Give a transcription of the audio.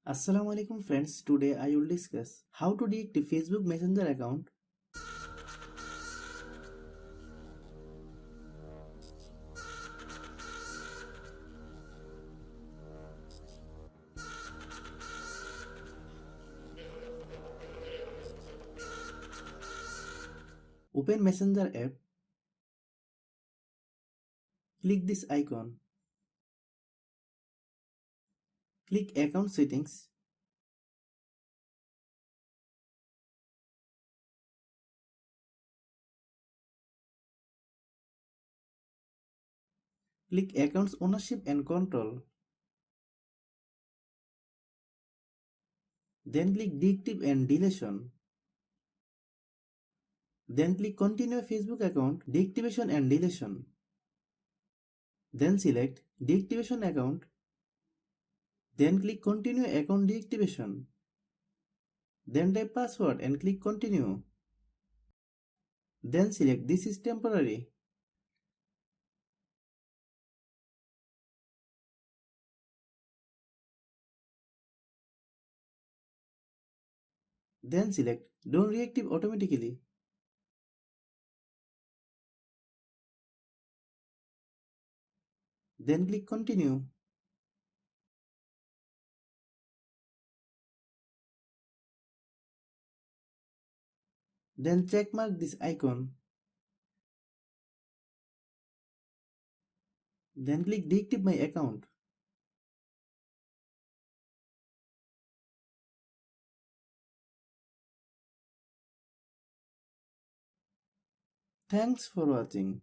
Assalamu alaikum friends, today I will discuss how to deactivate Facebook Messenger account. Open Messenger app, click this icon, click account settings, click accounts ownership and control, then click deactivate and deletion. Then click continue Facebook account deactivation and deletion. Then select deactivation account. Then click continue account deactivation. Then type password and click continue. Then select this is temporary. Then select don't reactive automatically. Then click continue. Then checkmark this icon. Then click deactivate my account. Thanks for watching.